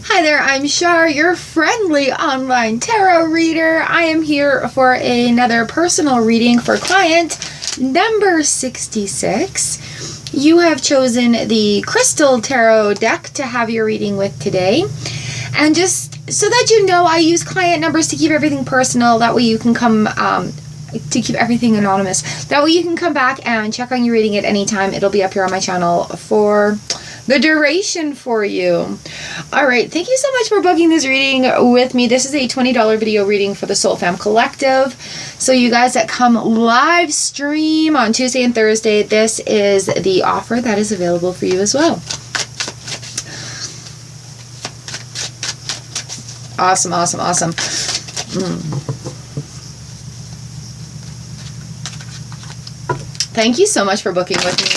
Hi there, I'm Char, your friendly online tarot reader. I am here for another personal reading for client number 66. You have chosen the Crystal Tarot deck to have your reading with today. And just so that you know, I use client numbers to keep everything personal. That way you can come, to keep everything anonymous. That way you can come back and check on your reading at any time. It'll be up here on my channel for the duration for you. All right, thank you so much for booking this reading with me. This is a $20 video reading for the Soul Fam Collective. So you guys that come live stream on Tuesday and Thursday, this is the offer that is available for you as well. Awesome, awesome, awesome. Thank you so much for booking with me.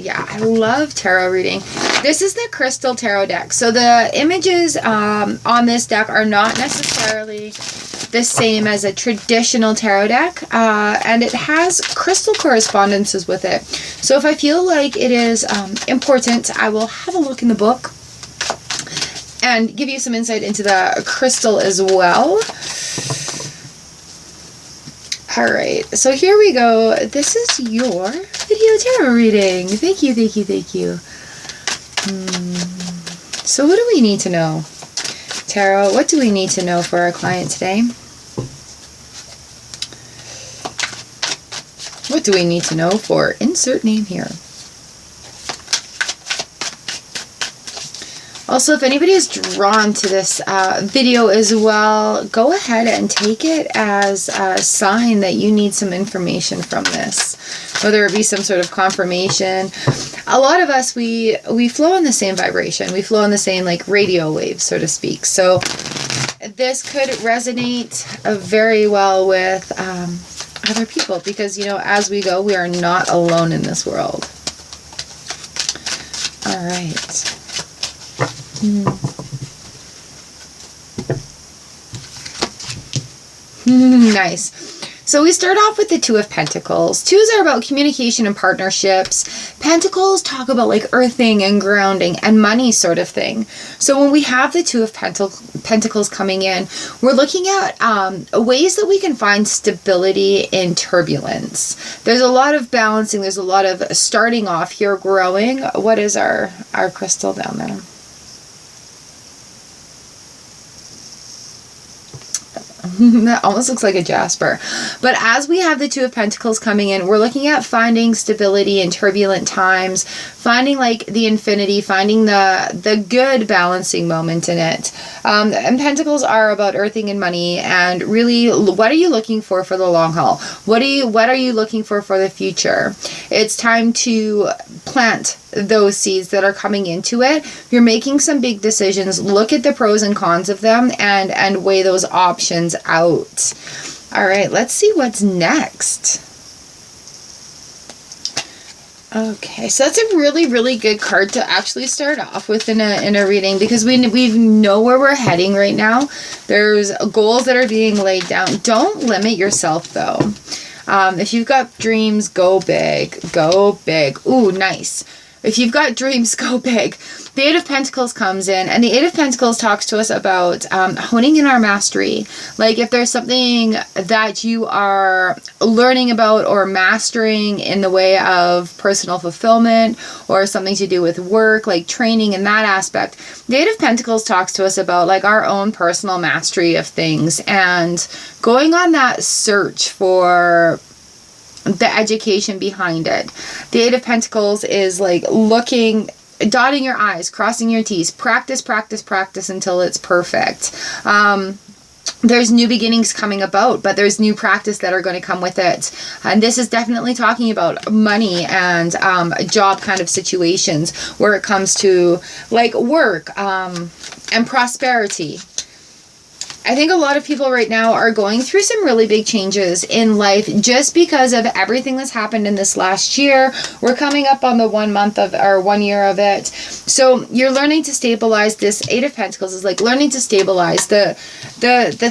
Yeah, I love tarot reading. This is the Crystal Tarot deck. So the images on this deck are not necessarily the same as a traditional tarot deck, and it has crystal correspondences with it. So if I feel like it is important, I will have a look in the book and give you some insight into the crystal as well. Alright, so here we go. This is your video tarot reading. Thank you, thank you, thank you. So what do we need to know? Tarot, what do we need to know for our client today? What do we need to know for insert name here? Also, if anybody is drawn to this video as well, go ahead and take it as a sign that you need some information from this. Whether it be some sort of confirmation. A lot of us, we flow in the same vibration. We flow in the same like radio waves, so to speak. So this could resonate very well with other people because, you know, as we go, we are not alone in this world. All right. Nice. So we start off with the Two of Pentacles. Twos are about communication and partnerships. Pentacles talk about like earthing and grounding and money sort of thing. So when we have the Two of Pentacles coming in, we're looking at ways that we can find stability in turbulence. There's a lot of balancing. There's a lot of starting off here, growing. What is our crystal down there? That almost looks like a jasper. But as we have the Two of Pentacles coming in, we're looking at finding stability in turbulent times, finding like the infinity, finding the good balancing moment in it. And Pentacles are about earthing and money, and really, what are you looking for the long haul? What are you looking for the future? It's time to plant those seeds that are coming into it. You're making some big decisions. Look at the pros and cons of them and weigh those options out. All right, let's see what's next. Okay, so that's a really, really good card to actually start off with in a reading, because we know where we're heading right now. There's goals that are being laid down. Don't limit yourself though. If you've got dreams, go big. Go big. Ooh, nice. If you've got dreams, go big. The Eight of Pentacles comes in, and the Eight of Pentacles talks to us about honing in our mastery. Like if there's something that you are learning about or mastering in the way of personal fulfillment or something to do with work, like training in that aspect, the Eight of Pentacles talks to us about like our own personal mastery of things and going on that search for the education behind it. The Eight of Pentacles is like looking, dotting your I's, crossing your T's, practice, practice, practice until it's perfect. There's new beginnings coming about, but there's new practice that are going to come with it. And this is definitely talking about money and job kind of situations where it comes to like work and prosperity. I think a lot of people right now are going through some really big changes in life just because of everything that's happened in this last year. We're coming up on the 1 month of or 1 year of it. So you're learning to stabilize. This Eight of Pentacles is like learning to stabilize. The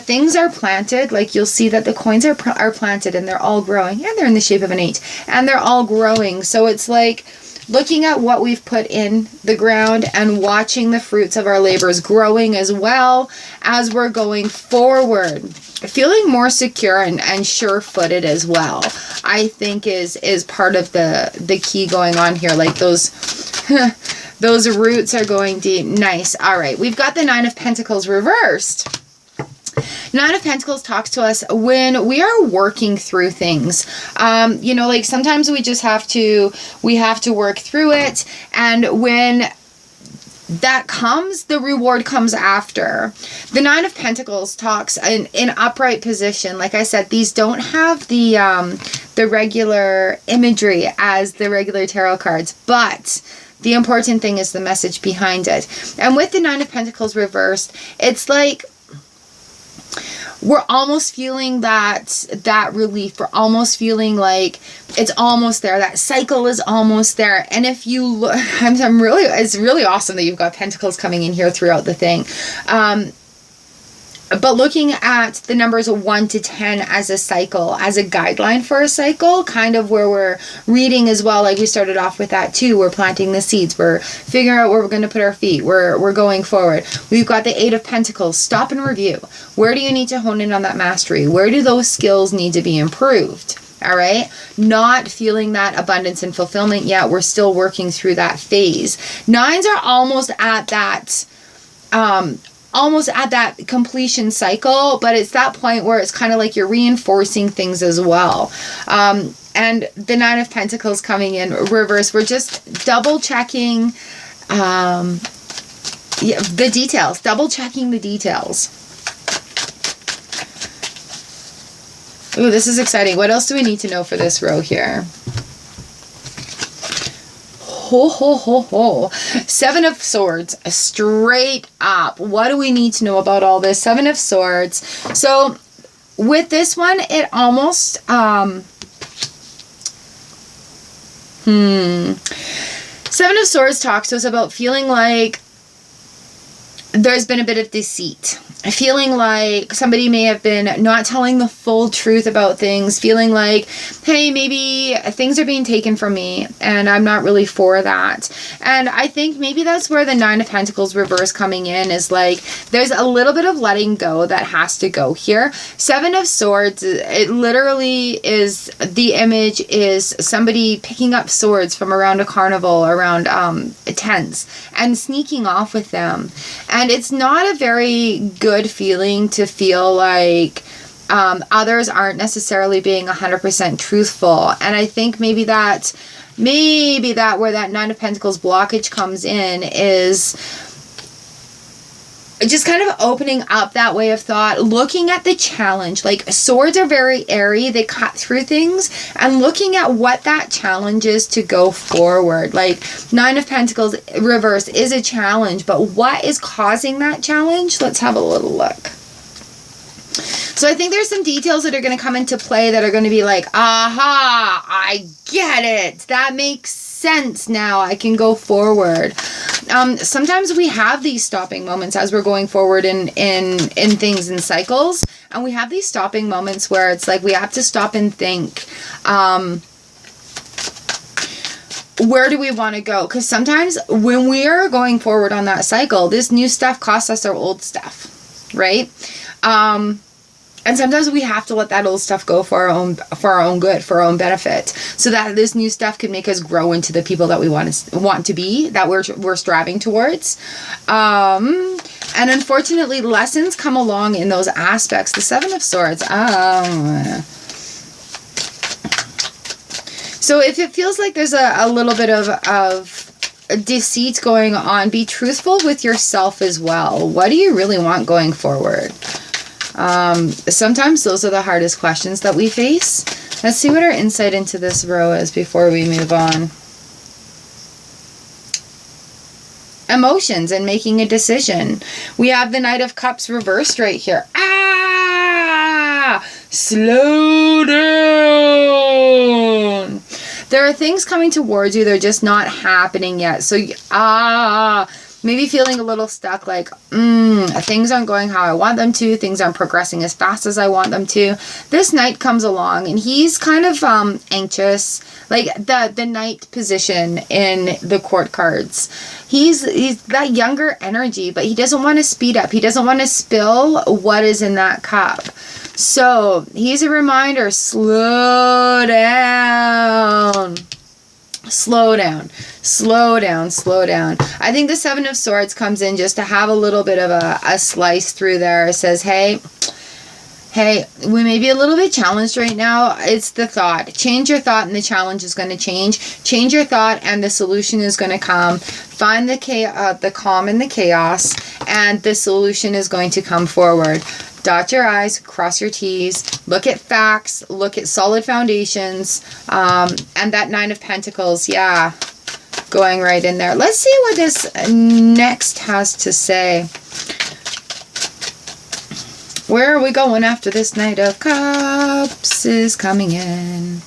things are planted. Like you'll see that the coins are planted and they're all growing, and they're in the shape of an 8 and they're all growing. So it's like looking at what we've put in the ground and watching the fruits of our labors growing as well as we're going forward. Feeling more secure and sure-footed as well, I think is part of the key going on here. Like those those roots are going deep. Nice. All right, we've got the Nine of Pentacles reversed. Nine of Pentacles talks to us when we are working through things. You know, like sometimes we just have to work through it. And when that comes, the reward comes after. The Nine of Pentacles talks in upright position. Like I said, these don't have the regular imagery as the regular tarot cards, but the important thing is the message behind it. And with the Nine of Pentacles reversed, it's like we're almost feeling that relief. We're almost feeling like it's almost there. That cycle is almost there. And if you look, it's really awesome that you've got pentacles coming in here throughout the thing. But looking at the numbers 1 to 10 as a cycle, as a guideline for a cycle, kind of where we're reading as well, like we started off with that too. We're planting the seeds. We're figuring out where we're going to put our feet. We're going forward. We've got the Eight of Pentacles. Stop and review. Where do you need to hone in on that mastery? Where do those skills need to be improved? All right. Not feeling that abundance and fulfillment yet. We're still working through that phase. Nines are almost at that, completion cycle, but it's that point where it's kind of like you're reinforcing things as well. And the Nine of Pentacles coming in reverse, we're just double checking the details, double checking the details. Ooh, this is exciting. What else do we need to know for this row here? Ho, ho, ho, ho. Seven of Swords, straight up. What do we need to know about all this? Seven of Swords. So with this one, it almost, Seven of Swords talks to us about feeling like there's been a bit of deceit. Feeling like somebody may have been not telling the full truth about things. Feeling like, hey, maybe things are being taken from me and I'm not really for that. And I think maybe that's where the Nine of Pentacles reverse coming in is like, there's a little bit of letting go that has to go here. Seven of Swords, it literally is, the image is somebody picking up swords from around a carnival, around tents, and sneaking off with them. And it's not a very good feeling to feel like others aren't necessarily being 100% truthful. And I think maybe that where that Nine of Pentacles blockage comes in is just kind of opening up that way of thought, looking at the challenge. Like swords are very airy, they cut through things, and looking at what that challenge is to go forward. Like Nine of Pentacles reverse is a challenge, but what is causing that challenge? Let's have a little look. So I think there's some details that are going to come into play that are going to be like, aha, I get it. That makes sense now. I can go forward. Sometimes we have these stopping moments as we're going forward in things in cycles. And we have these stopping moments where it's like we have to stop and think, where do we want to go? Because sometimes when we are going forward on that cycle, this new stuff costs us our old stuff, right? And sometimes we have to let that old stuff go for our own good, for our own benefit, so that this new stuff can make us grow into the people that we want to be, that we're striving towards. And unfortunately, lessons come along in those aspects. The Seven of Swords. So if it feels like there's a little bit of deceit going on, be truthful with yourself as well. What do you really want going forward? Sometimes those are the hardest questions that we face. Let's see what our insight into this row is before we move on. Emotions and making a decision. We have the Knight of Cups reversed right here. Slow down. There are things coming towards you. They're just not happening yet. So, maybe feeling a little stuck, like, things aren't going how I want them to. Things aren't progressing as fast as I want them to. This Knight comes along and he's kind of anxious. Like the Knight position in the court cards. He's that younger energy, but he doesn't want to speed up. He doesn't want to spill what is in that cup. So he's a reminder, slow down. Slow down, slow down, slow down. I think the Seven of Swords comes in just to have a little bit of a slice through there. It says, hey, we may be a little bit challenged right now. It's the thought. Change your thought and the challenge is going to change. Change your thought and the solution is going to come. Find the calm in the chaos and the solution is going to come forward. Dot your I's, cross your T's, look at facts, look at solid foundations, and that Nine of Pentacles, yeah, going right in there. Let's see what this next has to say. Where are we going after this Knight of Cups is coming in?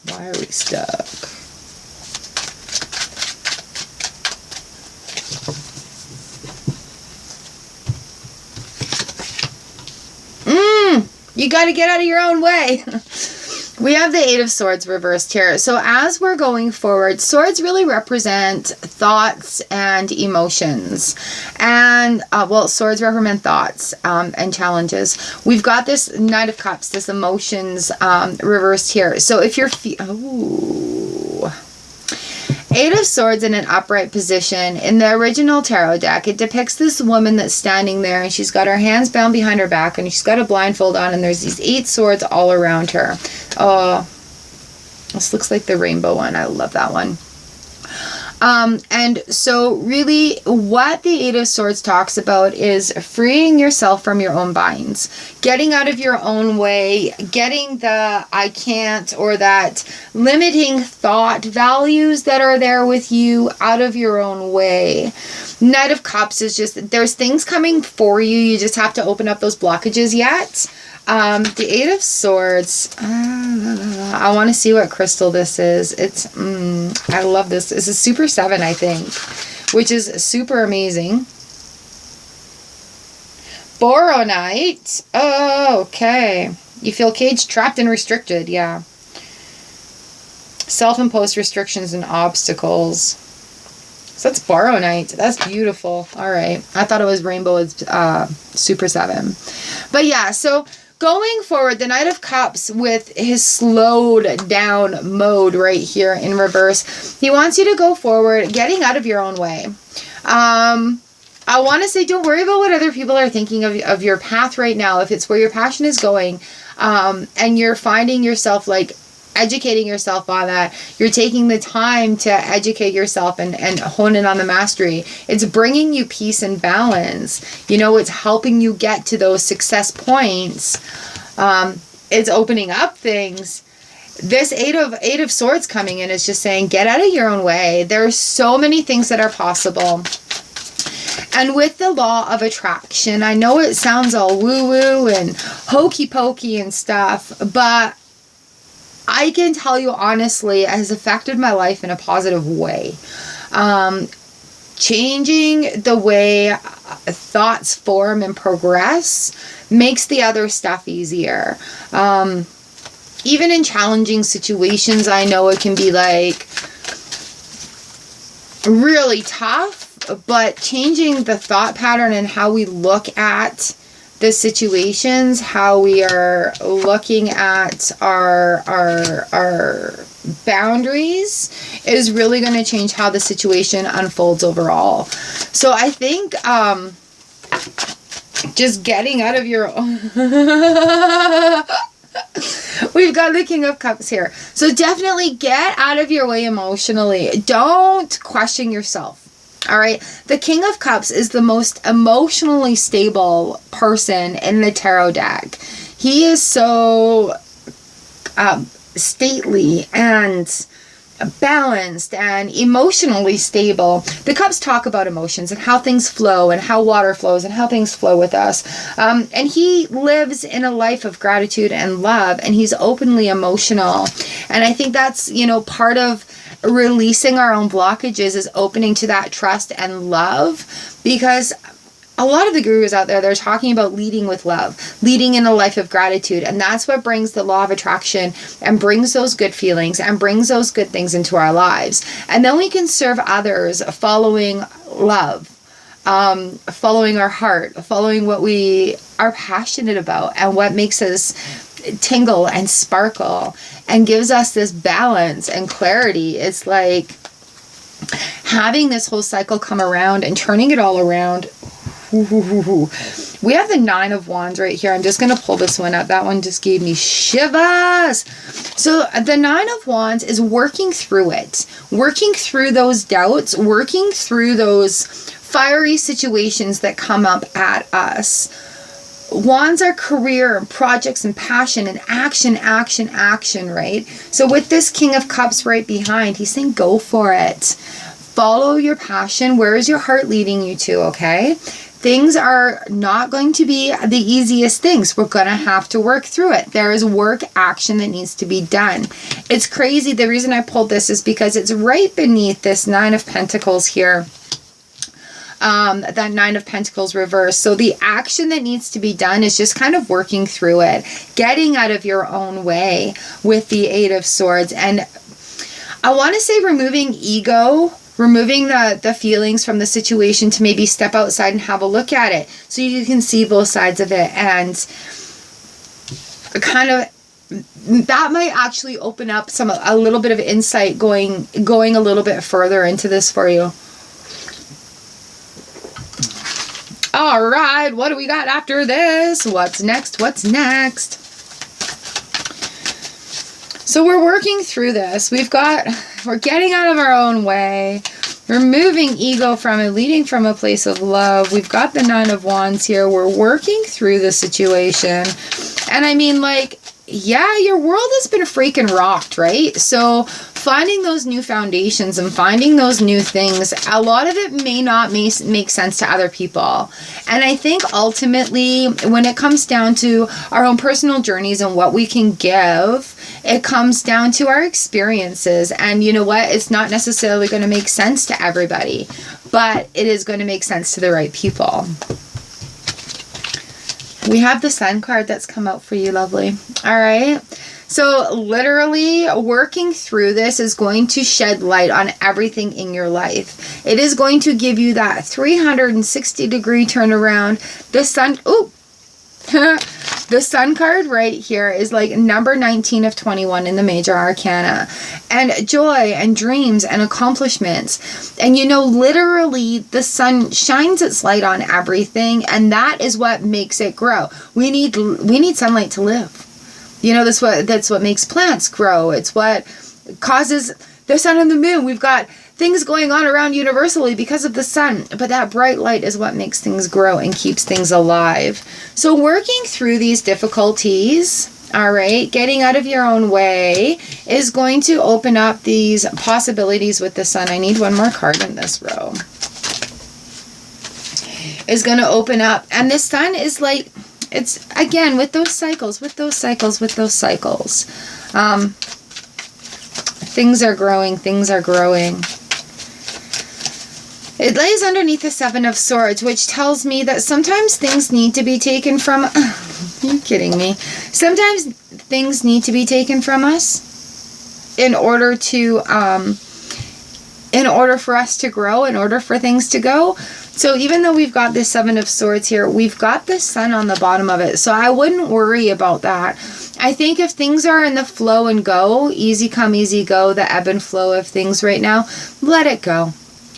Why are we stuck? You got to get out of your own way. We have the Eight of Swords reversed here. So as we're going forward, swords really represent thoughts and emotions. And, well, swords represent thoughts and challenges. We've got this Knight of Cups, this emotions reversed here. So if you're... Eight of Swords in an upright position. In the original tarot deck, it depicts this woman that's standing there and she's got her hands bound behind her back and she's got a blindfold on and there's these 8 swords all around her. Oh, this looks like the rainbow one. I love that one. And so really what the Eight of Swords talks about is freeing yourself from your own binds, getting out of your own way, getting the I can't or that limiting thought values that are there with you out of your own way. Knight of Cups is just, there's things coming for you. You just have to open up those blockages yet. The Eight of Swords, I want to see what crystal this is. It's, I love this. This is Super 7, I think, which is super amazing. Boronite. Oh, okay. You feel caged, trapped, and restricted. Yeah. Self-imposed restrictions and obstacles. So that's Boronite. That's beautiful. All right. I thought it was Rainbow with Super 7. But yeah, so... going forward, the Knight of Cups with his slowed down mode right here in reverse. He wants you to go forward, getting out of your own way. I want to say don't worry about what other people are thinking of your path right now. If it's where your passion is going and you're finding yourself like educating yourself on that, you're taking the time to educate yourself and hone in on the mastery. It's bringing you peace and balance. You know, it's helping you get to those success points. It's opening up things. This Eight of Swords coming in is just saying, get out of your own way. There are so many things that are possible. And with the law of attraction, I know it sounds all woo-woo and hokey-pokey and stuff, but I can tell you honestly, it has affected my life in a positive way. Changing the way thoughts form and progress makes the other stuff easier. Even in challenging situations, I know it can be like really tough, but changing the thought pattern and how we look at the situations, how we are looking at our boundaries is really going to change how the situation unfolds overall. So I think just getting out of your own... We've got the King of Cups here. So definitely get out of your way emotionally. Don't question yourself. All right. The King of Cups is the most emotionally stable person in the tarot deck. He is so stately and balanced and emotionally stable. The cups talk about emotions and how things flow and how water flows and how things flow with us. And he lives in a life of gratitude and love, and he's openly emotional. And I think that's, you know, part of releasing our own blockages is opening to that trust and love, because a lot of the gurus out there, they're talking about leading with love, leading in a life of gratitude. And that's what brings the law of attraction and brings those good feelings and brings those good things into our lives. And then we can serve others following love, following our heart, following what we are passionate about and what makes us tingle and sparkle and gives us this balance and clarity. It's like having this whole cycle come around and turning it all around. We have the 9 of Wands right here. I'm just going to pull this one up. That one just gave me shivers. So the 9 of Wands is working through it, working through those doubts, working through those fiery situations that come up at us. Wands are career and projects and passion and action, right? So with this King of Cups right behind, he's saying go for it. Follow your passion. Where is your heart leading you to, okay? Things are not going to be the easiest things. We're going to have to work through it. There is work action that needs to be done. It's crazy. The reason I pulled this is because it's right beneath this 9 of Pentacles here. That 9 of Pentacles reverse. So the action that needs to be done is just kind of working through it, getting out of your own way with the 8 of Swords. And I want to say removing ego, removing the feelings from the situation to maybe step outside and have a look at it so you can see both sides of it, and kind of that might actually open up a little bit of insight going a little bit further into this for you. All right, what do we got after this? What's next? What's next? So we're working through this. We're getting out of our own way, removing ego from it, leading from a place of love. We've got the 9 of Wands here. We're working through the situation. And I mean, like, yeah, your world has been freaking rocked, right? So finding those new foundations and finding those new things, a lot of it may not make sense to other people. And I think ultimately, when it comes down to our own personal journeys and what we can give, it comes down to our experiences. And you know what? It's not necessarily going to make sense to everybody, but it is going to make sense to the right people. We have the Sun card that's come out for you, lovely. All right. So literally working through this is going to shed light on everything in your life. It is going to give you that 360-degree turnaround. The Sun, the Sun card right here is like number 19 of 21 in the major arcana. And joy and dreams and accomplishments. And you know, literally the sun shines its light on everything, and that is what makes it grow. We need sunlight to live. You know, that's what makes plants grow. It's what causes the sun and the moon. We've got things going on around universally because of the sun, but that bright light is what makes things grow and keeps things alive. So working through these difficulties, all right, getting out of your own way is going to open up these possibilities with the sun. I need one more card in this row. Is going to open up, and the sun is like, it's again with those cycles. Things are growing. It lays underneath the 7 of Swords, which tells me that sometimes things need to be taken from... Are you kidding me? Sometimes things need to be taken from us in order for us to grow, in order for things to go. So even though we've got this 7 of Swords here, we've got the sun on the bottom of it. So I wouldn't worry about that. I think if things are in the flow and go, easy come, easy go, the ebb and flow of things right now, let it go.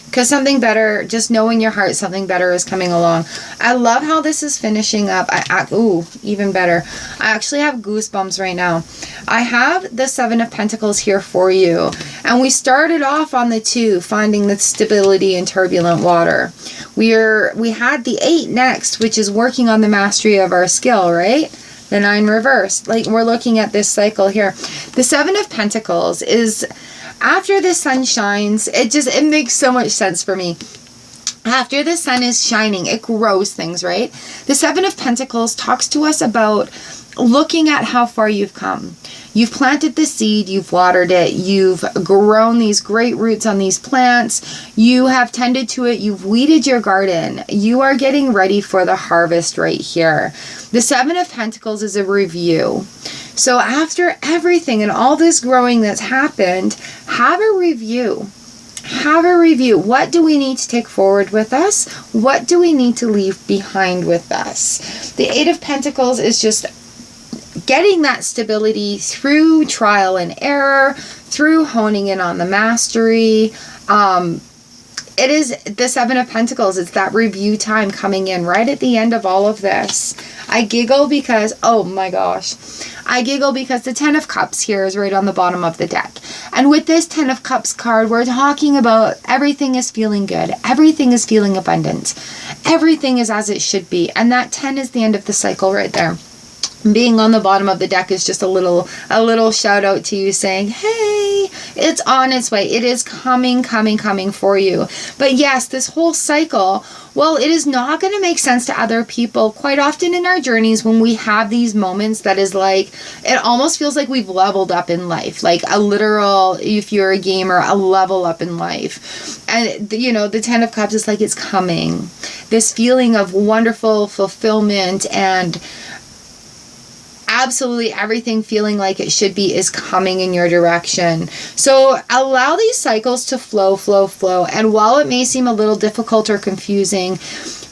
Because something better, just know in your heart, something better is coming along. I love how this is finishing up. Ooh, even better. I actually have goosebumps right now. I have the 7 of Pentacles here for you. And we started off on the 2, finding the stability in turbulent water. We had the 8 next, which is working on the mastery of our skill, right? The 9 reversed. Like, we're looking at this cycle here. The 7 of Pentacles is after the sun shines, it makes so much sense for me. After the sun is shining, it grows things, right? The Seven of Pentacles talks to us about looking at how far you've come. You've planted the seed, you've watered it, you've grown these great roots on these plants, you have tended to it, you've weeded your garden, you are getting ready for the harvest right here. The Seven of Pentacles is a review. So after everything and all this growing that's happened, have a review. Have a review. What do we need to take forward with us? What do we need to leave behind with us? The Eight of Pentacles is just getting that stability through trial and error, through honing in on the mastery. It is the Seven of Pentacles. It's that review time coming in right at the end of all of this. I giggle because, oh my gosh, I giggle because the Ten of Cups here is right on the bottom of the deck. And with this Ten of Cups card, we're talking about everything is feeling good. Everything is feeling abundant. Everything is as it should be. And that 10 is the end of the cycle right there. Being on the bottom of the deck is just a little shout out to you saying, hey, it's on its way. It is coming for you. But yes, this whole cycle, well, it is not going to make sense to other people. Quite often in our journeys, when we have these moments that is like, it almost feels like we've leveled up in life, like a literal, if you're a gamer, a level up in life. And, you know, the Ten of Cups is like, it's coming. This feeling of wonderful fulfillment and absolutely everything feeling like it should be is coming in your direction. So allow these cycles to flow. And while it may seem a little difficult or confusing,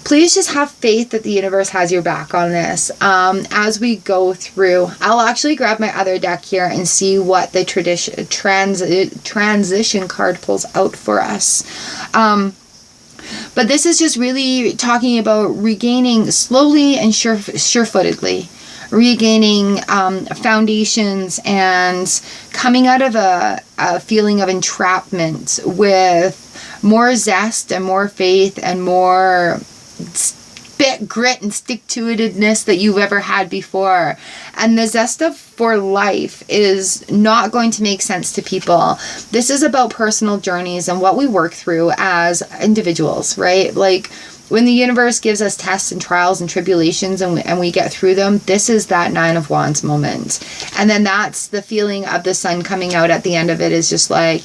please just have faith that the universe has your back on this. As we go through, I'll actually grab my other deck here and see what the transition card pulls out for us. But this is just really talking about regaining slowly and sure-footedly. Regaining foundations and coming out of a feeling of entrapment with more zest and more faith and more grit and stick-to-itiveness that you've ever had before. And the zest for life is not going to make sense to people. This is about personal journeys and what we work through as individuals, right? Like, when the universe gives us tests and trials and tribulations and we get through them, this is that Nine of Wands moment. And then that's the feeling of the sun coming out at the end of it is just like,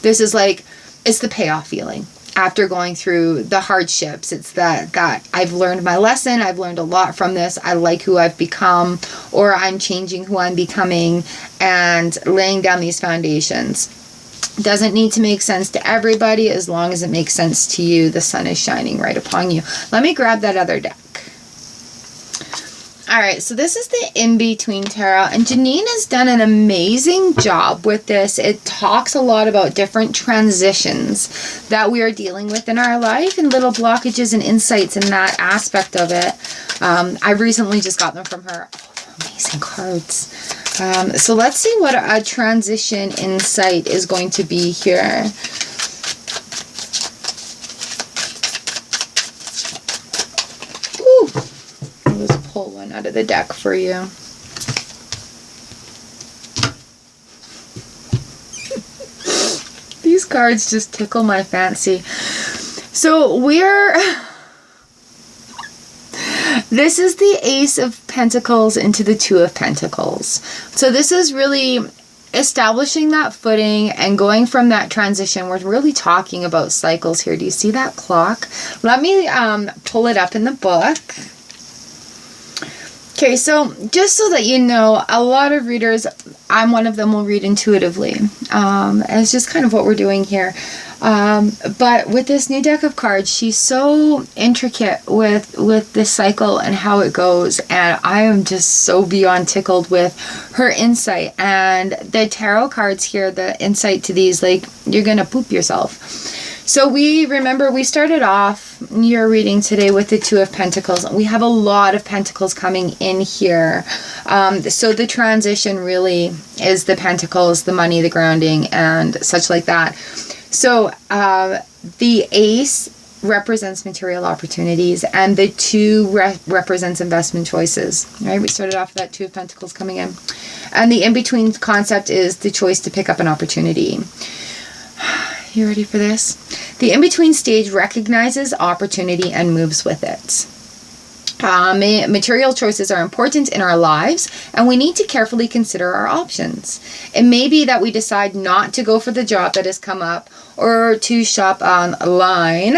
this is like, it's the payoff feeling. After going through the hardships, it's that I've learned my lesson. I've learned a lot from this. I like who I've become, or I'm changing who I'm becoming and laying down these foundations. Doesn't need to make sense to everybody as long as it makes sense to you. The sun is shining right upon you. Let me grab that other deck. All right, so this is the In-Between Tarot, and Janine has done an amazing job with this. It talks a lot about different transitions that we are dealing with in our life and little blockages and insights in that aspect of it. I've recently just got them from her. Oh, they're amazing cards. So let's see what a transition insight is going to be here. Ooh. I'll just pull one out of the deck for you. These cards just tickle my fancy. So this is the Ace of Pentacles into the Two of Pentacles. So this is really establishing that footing and going from that transition. We're really talking about cycles here. Do you see that clock? Let me pull it up in the book. Okay, so just so that you know, a lot of readers, I'm one of them, will read intuitively. It's just kind of what we're doing here. But with this new deck of cards, she's so intricate with this cycle and how it goes, and I am just so beyond tickled with her insight. And the tarot cards here, the insight to these, like, you're gonna poop yourself. So we started off your reading today with the Two of Pentacles. We have a lot of pentacles coming in here. So the transition really is the pentacles, the money, the grounding, and such like that. So the Ace represents material opportunities, and the 2 represents investment choices. Right? We started off with that 2 of Pentacles coming in. And the in-between concept is the choice to pick up an opportunity. You ready for this? The in-between stage recognizes opportunity and moves with it. Material choices are important in our lives, and we need to carefully consider our options. It may be that we decide not to go for the job that has come up, or to shop online.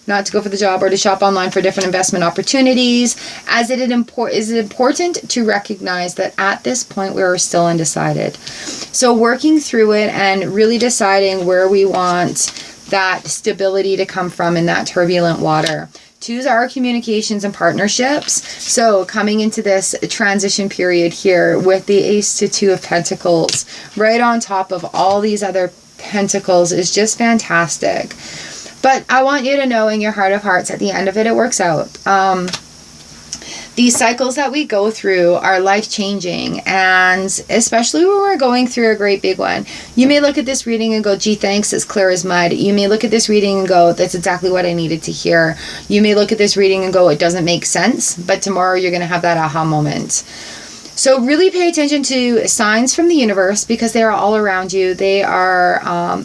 Not to go for the job or to shop online for different investment opportunities, as it is important to recognize that at this point we are still undecided. So working through it and really deciding where we want that stability to come from in that turbulent water. 2s are communications and partnerships. So coming into this transition period here with the Ace to 2 of Pentacles, right on top of all these other pentacles, is just fantastic. But I want you to know in your heart of hearts, at the end of it, it works out. These cycles that we go through are life-changing, and especially when we're going through a great big one. You may look at this reading and go, gee, thanks, it's clear as mud. You may look at this reading and go, that's exactly what I needed to hear. You may look at this reading and go, it doesn't make sense, but tomorrow you're going to have that aha moment. So really pay attention to signs from the universe, because they are all around you. They are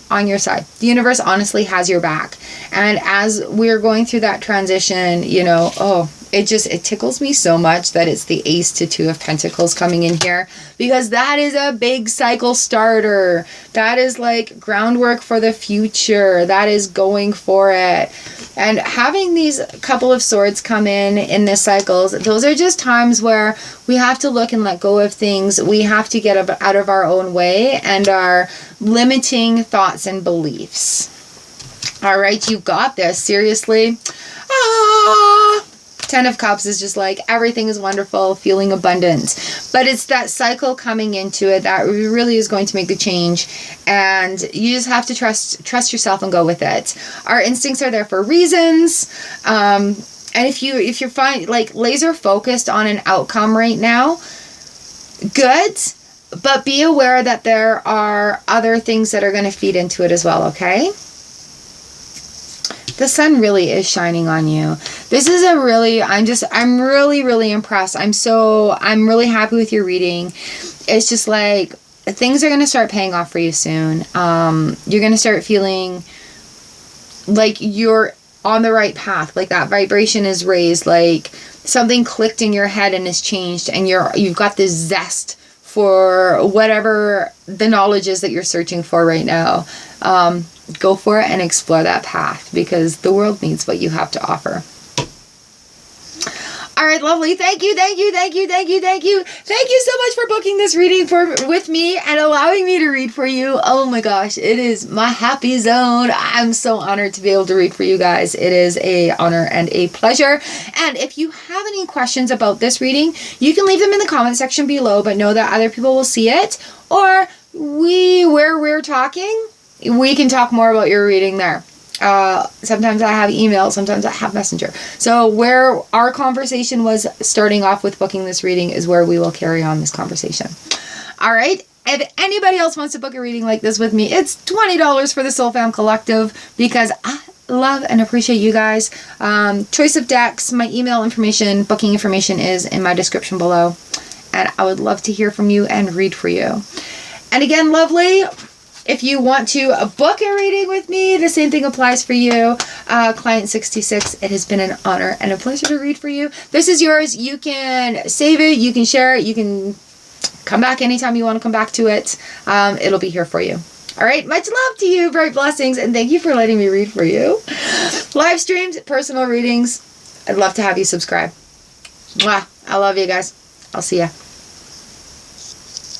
on your side. The universe honestly has your back. And as we're going through that transition, you know, it tickles me so much that it's the Ace to 2 of Pentacles coming in here, because that is a big cycle starter. That is like groundwork for the future. That is going for it. And having these couple of swords come in the cycles, those are just times where we have to look and let go of things. We have to get out of our own way and our limiting thoughts and beliefs. All right, you got this. Seriously. 10 of Cups is just like everything is wonderful, feeling abundant. But it's that cycle coming into it that really is going to make the change. And you just have to trust yourself and go with it. Our instincts are there for reasons. And if you're fine, like laser focused on an outcome right now, good. But be aware that there are other things that are going to feed into it as well, okay? The sun really is shining on you. This is I'm really, really impressed. I'm really happy with your reading. It's just like things are going to start paying off for you soon. You're going to start feeling like you're on the right path. Like that vibration is raised, like something clicked in your head and has changed, and you've got this zest for whatever the knowledge is that you're searching for right now. Go for it and explore that path, because the world needs what you have to offer. All right, lovely. Thank you. Thank you so much for booking this reading with me and allowing me to read for you. Oh my gosh, it is my happy zone. I'm so honored to be able to read for you guys. It is an honor and a pleasure. And if you have any questions about this reading, you can leave them in the comment section below, but know that other people will see it. Or where we're talking, we can talk more about your reading there. Sometimes I have email, sometimes I have messenger. So where our conversation was starting off with booking this reading is where we will carry on this conversation. All right. If anybody else wants to book a reading like this with me, it's $20 for the Soul Fam Collective, because I love and appreciate you guys. Choice of decks, my email information, booking information is in my description below. And I would love to hear from you and read for you. And again, lovely, if you want to book a reading with me, the same thing applies for you. Client 66, it has been an honor and a pleasure to read for you. This is yours. You can save it. You can share it. You can come back anytime you want to come back to it. It'll be here for you. All right. Much love to you. Bright blessings. And thank you for letting me read for you. Live streams, personal readings. I'd love to have you subscribe. Mwah. I love you guys. I'll see ya.